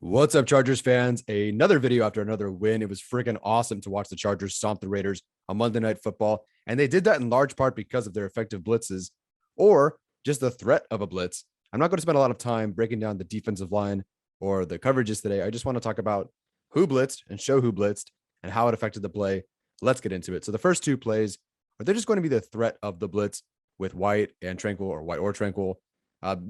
What's up, Chargers fans? Another video after another win. It was freaking awesome to watch the Chargers stomp the Raiders on Monday Night Football. And they did that in large part because of their effective blitzes or just the threat of a blitz. I'm not going to spend a lot of time breaking down the defensive line or the coverages today. I just want to talk about who blitzed and show who blitzed and how it affected the play. Let's get into it. So the first two plays, they're just going to be the threat of the blitz with White and Tranquill, or White or Tranquill.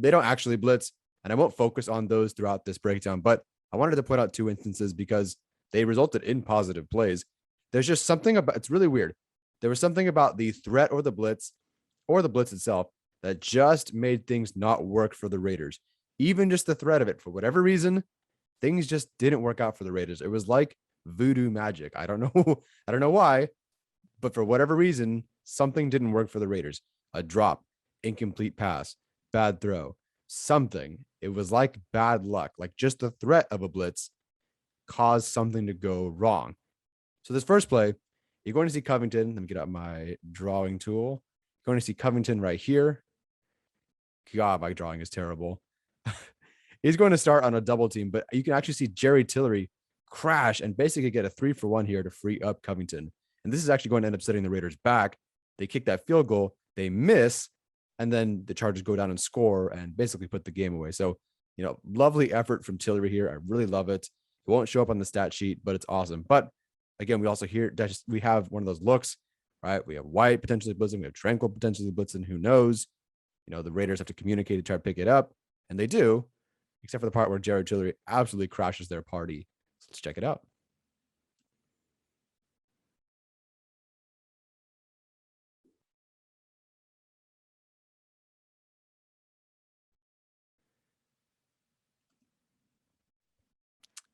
They don't actually blitz. And I won't focus on those throughout this breakdown, but I wanted to point out two instances because they resulted in positive plays. There's just something about, it's really weird. There was something about the threat or the blitz itself that just made things not work for the Raiders. Even just the threat of it, for whatever reason, things just didn't work out for the Raiders. It was like voodoo magic. I don't know why, but for whatever reason, something didn't work for the Raiders. A drop, incomplete pass, bad throw, something. It was like bad luck, like just the threat of a blitz caused something to go wrong. So this first play, you're going to see Covington. Let me get out my drawing tool. You're going to see Covington right here. God, my drawing is terrible. He's going to start on a double team, but you can actually see Jerry Tillery crash and basically get a 3-for-1 here to free up Covington. And this is actually going to end up setting the Raiders back. They kick that field goal, they miss, and then the Chargers go down and score and basically put the game away. So, lovely effort from Tillery here. I really love it. It won't show up on the stat sheet, but it's awesome. But again, we also hear that we have one of those looks, right? We have White potentially blitzing. We have Tranquill potentially blitzing. Who knows? The Raiders have to communicate to try to pick it up, and they do, except for the part where Jared Tillery absolutely crashes their party. So let's check it out.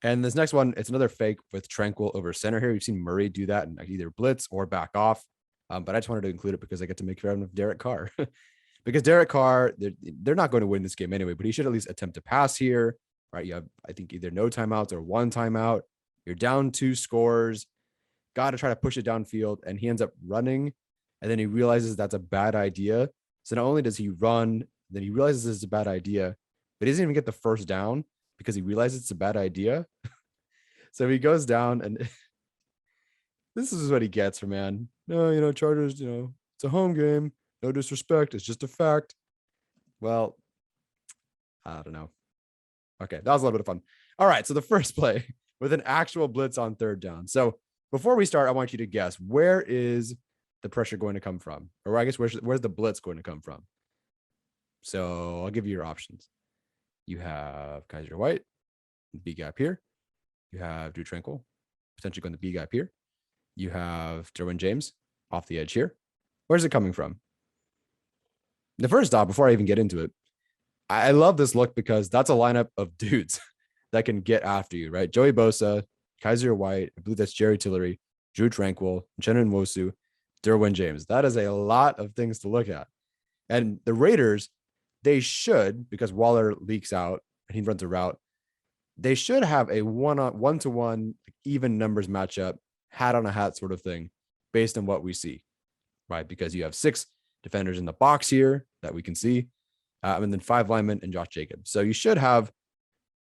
And this next one, it's another fake with Tranquill over center here. We've seen Murray do that and either blitz or back off. But I just wanted to include it because I get to make fun of Derek Carr. Because Derek Carr, they're not going to win this game anyway, but he should at least attempt to pass here, right? You have, I think, either no timeouts or one timeout. You're down 2 scores. Got to try to push it downfield. And he ends up running. And then he realizes that's a bad idea. So not only does he run, then he realizes it's a bad idea, but he doesn't even get the first down because he realizes it's a bad idea. So he goes down, and this is what he gets from, man. No, Chargers, it's a home game. No disrespect. It's just a fact. Well, I don't know. Okay, that was a little bit of fun. All right, so the first play with an actual blitz on 3rd down. So before we start, I want you to guess, where is the pressure going to come from? Or I guess where's the blitz going to come from? So I'll give you your options. You have Kaiser White, B gap here. You have Drew Tranquill, potentially going to B gap here. You have James off the edge here. Where's it coming from? The first off, before I even get into it, I love this look because that's a lineup of dudes that can get after you, right? Joey Bosa, Kaiser White, I believe that's Jerry Tillery, Drew Tranquill, Chen Nwosu, Derwin James. That is a lot of things to look at. And the Raiders, they should, because Waller leaks out and he runs a route, they should have a one-to-one even numbers matchup, hat on a hat sort of thing, based on what we see, right? Because you have 6 defenders in the box here that we can see, and then 5 linemen and Josh Jacobs. So you should have,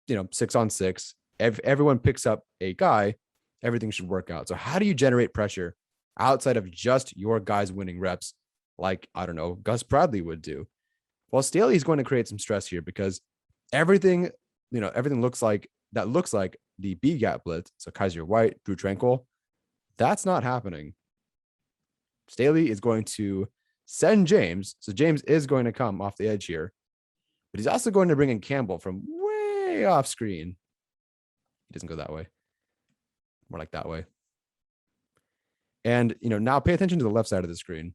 6 on 6. If everyone picks up a guy, everything should work out. So how do you generate pressure outside of just your guys winning reps, like, I don't know, Gus Bradley would do? Well, Staley is going to create some stress here because everything looks like the B gap blitz. So Kaiser White, Drew Tranquill, that's not happening. Staley is going to send James. So James is going to come off the edge here, but he's also going to bring in Campbell from way off screen. He doesn't go that way, more like that way. And, now pay attention to the left side of the screen.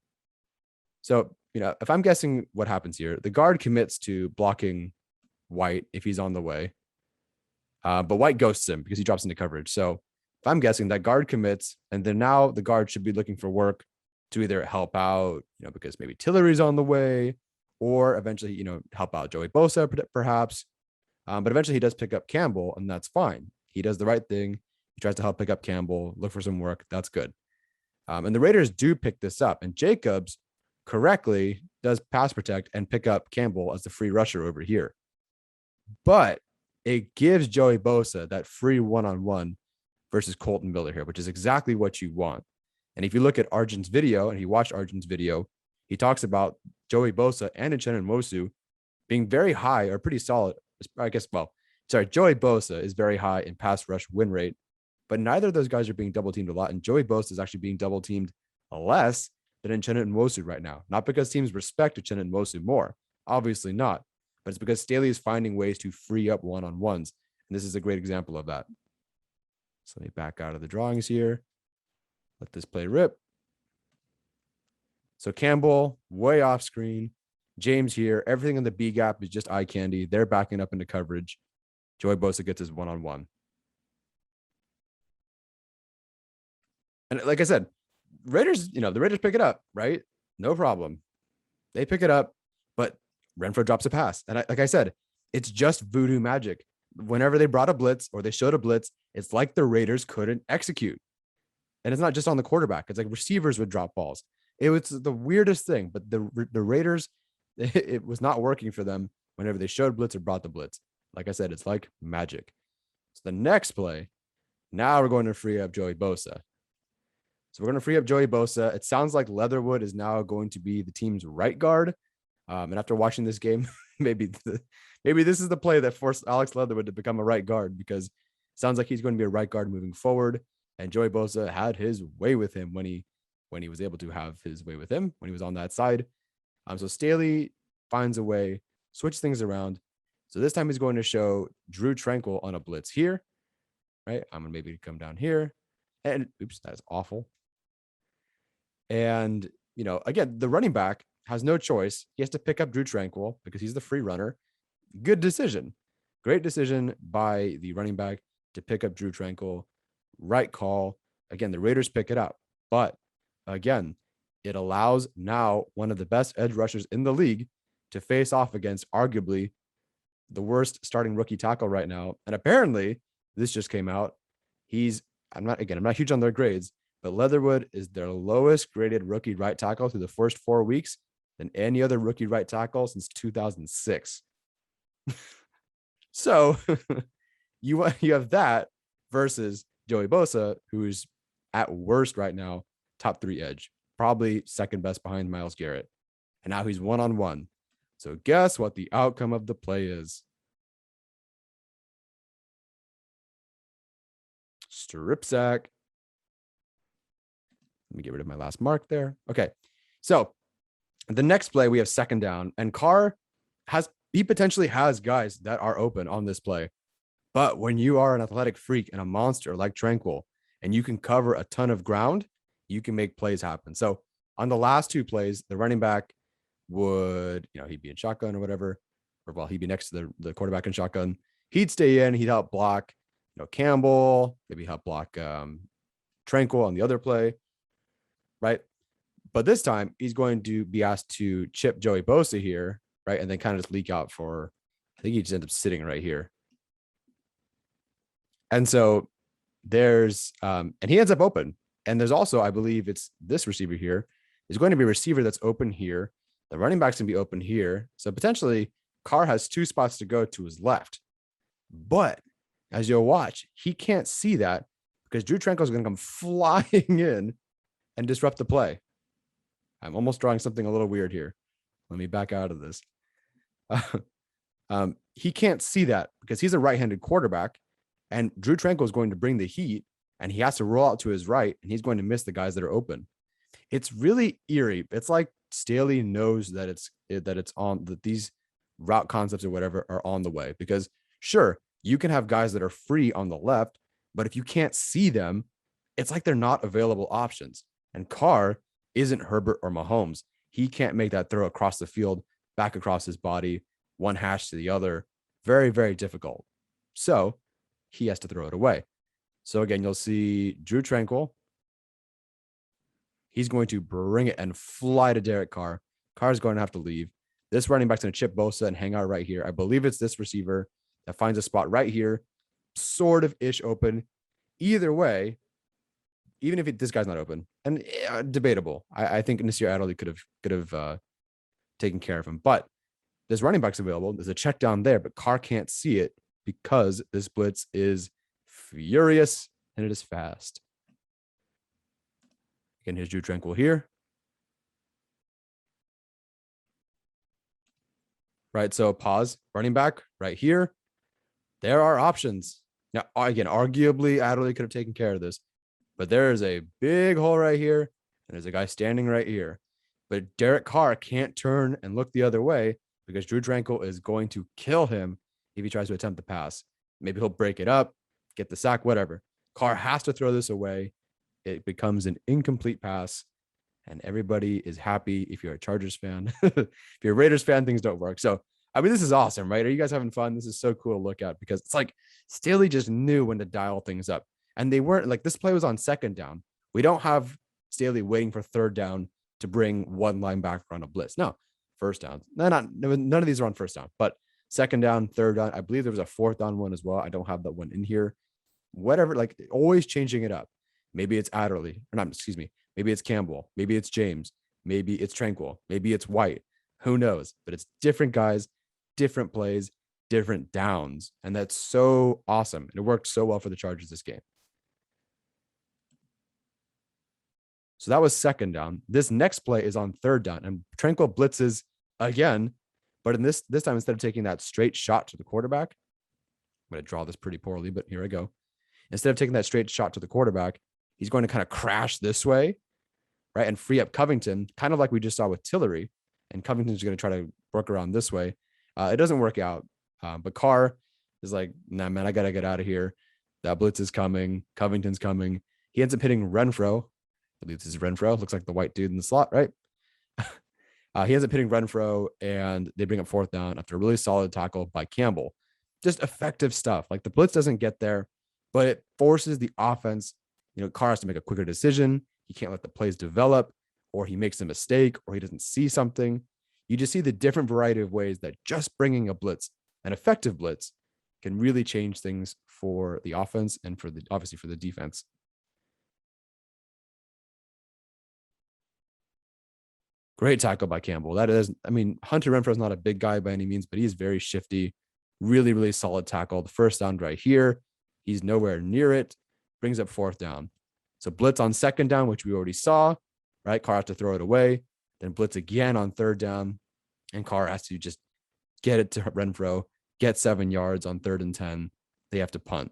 So, if I'm guessing what happens here, the guard commits to blocking White if he's on the way, but White ghosts him because he drops into coverage. So if I'm guessing, that guard commits, and then now the guard should be looking for work to either help out, because maybe Tillery's on the way, or eventually, help out Joey Bosa perhaps. But eventually he does pick up Campbell, and that's fine. He does the right thing. He tries to help pick up Campbell, look for some work. That's good. And the Raiders do pick this up, and Jacobs correctly does pass protect and pick up Campbell as the free rusher over here. But it gives Joey Bosa that free one-on-one versus Colton Miller here, which is exactly what you want. And if you look at Arjun's video, and he watched Arjun's video, he talks about Joey Bosa and Uchenna Nwosu being very high or pretty solid. I guess, Joey Bosa is very high in pass rush win rate, but neither of those guys are being double teamed a lot. And Joey Bosa is actually being double teamed less than Uchenna Nwosu right now. Not because teams respect Uchenna Nwosu more, obviously not, but it's because Staley is finding ways to free up one-on-ones. And this is a great example of that. So let me back out of the drawings here. Let this play rip. So Campbell way off screen. James here. Everything in the B gap is just eye candy. They're backing up into coverage. Joey Bosa gets his one-on-one. And like I said, Raiders, the Raiders pick it up, right? No problem. They pick it up, but Renfrow drops a pass. And like I said, it's just voodoo magic. Whenever they brought a blitz or they showed a blitz, it's like the Raiders couldn't execute. And it's not just on the quarterback. It's like receivers would drop balls. It was the weirdest thing, but the Raiders, it was not working for them whenever they showed blitz or brought the blitz. Like I said, it's like magic. So the next play, now we're going to free up Joey Bosa. So we're going to free up Joey Bosa. It sounds like Leatherwood is now going to be the team's right guard. And after watching this game, maybe this is the play that forced Alex Leatherwood to become a right guard, because it sounds like he's going to be a right guard moving forward. And Joey Bosa had his way with him when he was able to have his way with him when he was on that side. So Staley finds a way, switch things around. So this time he's going to show Drew Tranquill on a blitz here, right? I'm going to maybe come down here. And oops, that is awful. And, again, the running back has no choice. He has to pick up Drew Tranquill because he's the free runner. Good decision. Great decision by the running back to pick up Drew Tranquill. Right call. Again, the Raiders pick it up. But again, it allows now one of the best edge rushers in the league to face off against arguably the worst starting rookie tackle right now. And apparently, this just came out. I'm not huge on their grades, but Leatherwood is their lowest graded rookie right tackle through the first 4 weeks than any other rookie right tackle since 2006. So you have that versus Joey Bosa, who's at worst right now, top 3 edge, probably second best behind Myles Garrett. And now he's one-on-one. So guess what the outcome of the play is? Strip sack. Let me get rid of my last mark there. Okay. So the next play, we have second down, and Carr potentially has guys that are open on this play. But when you are an athletic freak and a monster like Tranquill, and you can cover a ton of ground, you can make plays happen. So on the last 2 plays, the running back would, he'd be in shotgun or whatever, or he'd be next to the quarterback in shotgun. He'd stay in, he'd help block, Campbell, maybe help block Tranquill on the other play, right? But this time he's going to be asked to chip Joey Bosa here, right? And then kind of just leak out for, I think he just ends up sitting right here. And so there's, and he ends up open. And there's also, I believe it's this receiver here is going to be a receiver that's open here. The running back's going to be open here. So potentially Carr has 2 spots to go to his left. But as you'll watch, he can't see that because Drew Tranquill is going to come flying in and disrupt the play. I'm almost drawing something a little weird here. Let me back out of this. He can't see that because he's a right-handed quarterback, and Drew Tranquill is going to bring the heat, and he has to roll out to his right, and he's going to miss the guys that are open. It's really eerie. It's like Staley knows that that these route concepts or whatever are on the way, because sure, you can have guys that are free on the left, but if you can't see them, it's like they're not available options. And Carr isn't Herbert or Mahomes. He can't make that throw across the field, back across his body, one hash to the other. Very, very difficult. So he has to throw it away. So again, you'll see Drew Tranquill. He's going to bring it and fly to Derek Carr. Carr's going to have to leave. This running back's going to chip Bosa and hang out right here. I believe it's this receiver that finds a spot right here, sort of ish open. Either way, even if this guy's not open, and debatable, I think Nasir Adderley could have taking care of him. But this running back's available. There's a check down there, but Carr can't see it because this blitz is furious and it is fast. Again, here's Drew Tranquill here. Right, so pause, running back right here. There are options. Now, again, arguably, Adderley could have taken care of this, but there is a big hole right here, and there's a guy standing right here. But Derek Carr can't turn and look the other way because Drew Tranquill is going to kill him if he tries to attempt the pass. Maybe he'll break it up, get the sack, whatever. Carr has to throw this away. It becomes an incomplete pass, and everybody is happy. If you're a Chargers fan, if you're a Raiders fan, things don't work. So, I mean, this is awesome, right? Are you guys having fun? This is so cool to look at because it's like Staley just knew when to dial things up. And they weren't like, this play was on second down. We don't have Staley waiting for third down to bring one linebacker on a blitz. No, first down. None of these are on first down, but second down, third down. I believe there was a fourth down one as well. I don't have that one in here. Whatever, like always changing it up. Maybe it's Adderley, or not, excuse me. Maybe it's Campbell. Maybe it's James. Maybe it's Tranquill. Maybe it's White. Who knows? But it's different guys, different plays, different downs. And that's so awesome. And it worked so well for the Chargers this game. So that was second down. This next play is on third down. And Tranquill blitzes again. But in this time, instead of taking that straight shot to the quarterback, I'm going to draw this pretty poorly, but here I go. Instead of taking that straight shot to the quarterback, he's going to kind of crash this way, right? And free up Covington, kind of like we just saw with Tillery. And Covington's going to try to work around this way. It doesn't work out. But Carr is like, nah, man, I got to get out of here. That blitz is coming. Covington's coming. He ends up hitting Renfro. I believe this is Renfro. Looks like the white dude in the slot, right? He ends up hitting Renfro, and they bring up fourth down after a really solid tackle by Campbell. Just effective stuff. Like the blitz doesn't get there, but it forces the offense. Carr has to make a quicker decision. He can't let the plays develop, or he makes a mistake, or he doesn't see something. You just see the different variety of ways that just bringing a blitz, an effective blitz, can really change things for the offense and obviously for the defense. Great tackle by Campbell. That is, Hunter Renfro is not a big guy by any means, but he's very shifty. Really, really solid tackle. The first down right here. He's nowhere near it. Brings up fourth down. So blitz on second down, which we already saw, right? Carr has to throw it away. Then blitz again on third down. And Carr has to just get it to Renfro, get 7 yards on 3rd and 10. They have to punt.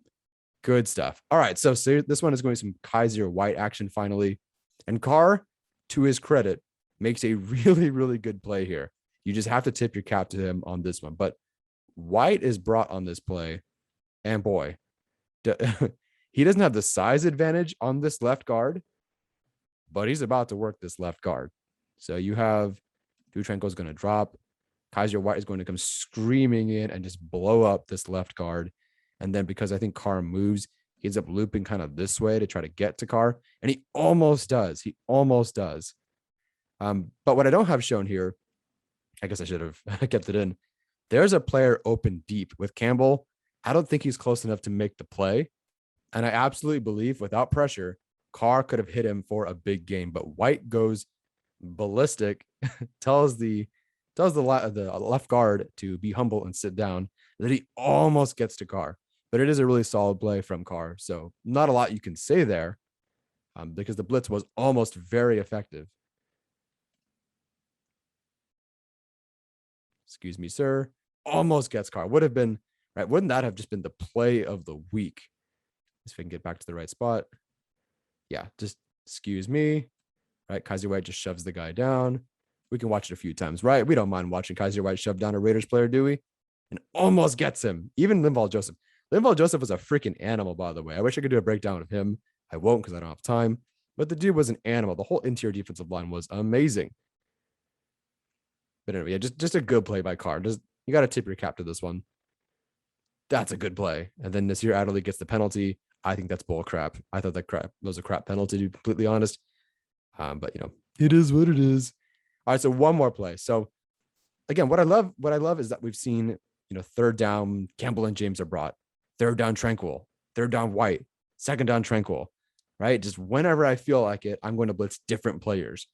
Good stuff. All right. So this one is going to some Kaiser White action finally. And Carr, to his credit, makes a really, really good play here. You just have to tip your cap to him on this one. But White is brought on this play. And boy, he doesn't have the size advantage on this left guard, but he's about to work this left guard. So you have Drew Tranquill is going to drop. Kaiser White is going to come screaming in and just blow up this left guard. And then because I think Carr moves, he ends up looping kind of this way to try to get to Carr. And he almost does. He almost does. But what I don't have shown here, I guess I should have kept it in. There's a player open deep with Campbell. I don't think he's close enough to make the play. And I absolutely believe without pressure, Carr could have hit him for a big game. But White goes ballistic, tells the left guard to be humble and sit down, that he almost gets to Carr. But it is a really solid play from Carr. So not a lot you can say there because the blitz was almost very effective. Excuse me, sir. Almost gets Carr. Would have been, right? Wouldn't that have just been the play of the week? If we can get back to the right spot. Yeah, just excuse me. Right? Kaiser White just shoves the guy down. We can watch it a few times, right? We don't mind watching Kaiser White shove down a Raiders player, do we? And almost gets him. Even Linval Joseph. Linval Joseph was a freaking animal, by the way. I wish I could do a breakdown of him. I won't because I don't have time. But the dude was an animal. The whole interior defensive line was amazing. But anyway, yeah, just a good play by Carr. You got to tip your cap to this one. That's a good play. And then Nasir Adderley gets the penalty. I think that's bull crap. I thought that was a crap penalty, to be completely honest. But it is what it is. All right, so one more play. So again, what I love is that we've seen, third down, Campbell and James are brought. Third down, Tranquill. Third down, White. Second down, Tranquill. Right? Just whenever I feel like it, I'm going to blitz different players.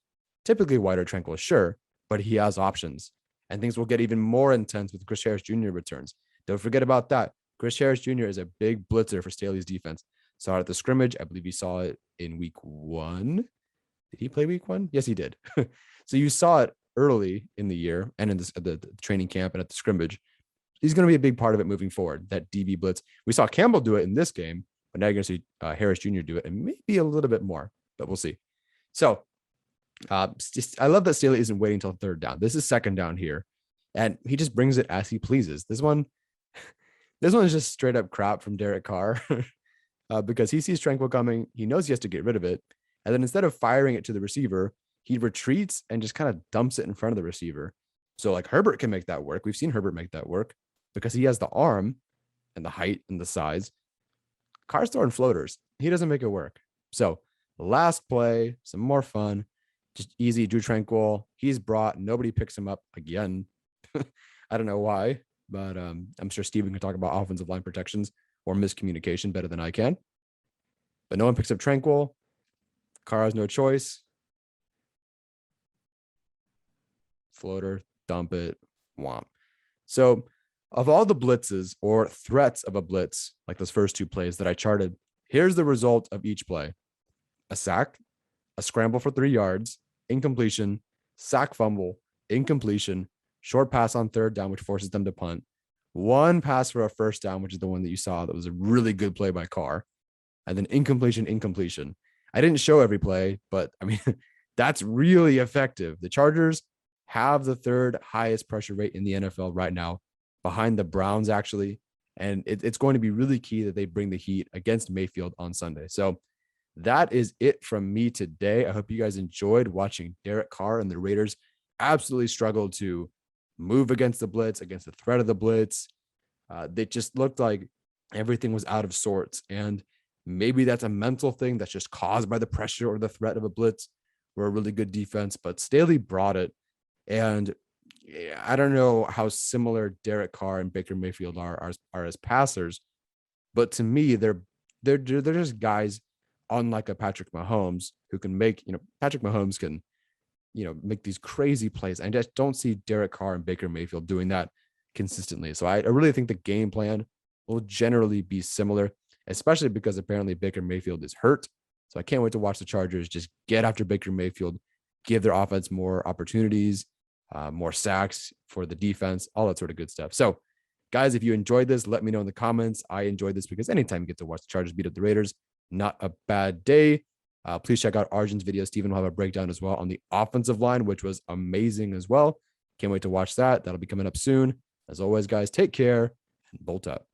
Typically White or Tranquill, sure. but he has options. And things will get even more intense with Chris Harris Jr. returns. Don't forget about that. Chris Harris Jr. is a big blitzer for Staley's defense. Saw it at the scrimmage. I believe he saw it in week 1. Did he play week 1? Yes, he did. So you saw it early in the year and in the training camp and at the scrimmage. He's going to be a big part of it moving forward, that DB blitz. We saw Campbell do it in this game, but now you're going to see Harris Jr. do it, and maybe a little bit more, but we'll see. So I love that Staley isn't waiting until third down. This is second down here, and he just brings it as he pleases. This one is just straight up crap from Derek Carr because he sees Tranquill coming. He knows he has to get rid of it. And then instead of firing it to the receiver, he retreats and just kind of dumps it in front of the receiver. So like Herbert can make that work. We've seen Herbert make that work because he has the arm and the height and the size. Carr's throwing floaters. He doesn't make it work. So the last play, some more fun, just easy. Drew Tranquill. He's brought. Nobody picks him up again. I don't know why, but I'm sure Steven can talk about offensive line protections or miscommunication better than I can. But no one picks up Tranquill. Carr has no choice. Floater, dump it, womp. So of all the blitzes or threats of a blitz, like those first two plays that I charted, here's the result of each play. A sack, a scramble for 3 yards, incompletion, sack fumble, incompletion, short pass on third down, which forces them to punt, one pass for a first down, which is the one that you saw that was a really good play by Carr, and then incompletion. I didn't show every play, but I mean, that's really effective. The Chargers have the third highest pressure rate in the NFL right now, behind the Browns, actually. And it's going to be really key that they bring the heat against Mayfield on Sunday. So that is it from me today. I hope you guys enjoyed watching Derek Carr and the Raiders absolutely struggle to move against the blitz, against the threat of the blitz. They just looked like everything was out of sorts. And maybe that's a mental thing that's just caused by the pressure or the threat of a blitz. We're a really good defense, but Staley brought it. And I don't know how similar Derek Carr and Baker Mayfield are as passers, but to me, they're just guys unlike a Patrick Mahomes who can make, Patrick Mahomes can, make these crazy plays. I just don't see Derek Carr and Baker Mayfield doing that consistently. So I really think the game plan will generally be similar, especially because apparently Baker Mayfield is hurt. So I can't wait to watch the Chargers just get after Baker Mayfield, give their offense more opportunities, more sacks for the defense, all that sort of good stuff. So guys, if you enjoyed this, let me know in the comments. I enjoyed this because anytime you get to watch the Chargers beat up the Raiders, not a bad day. Please check out Arjun's video. Steven will have a breakdown as well on the offensive line, which was amazing as well. Can't wait to watch that. That'll be coming up soon. As always, guys, take care and bolt up.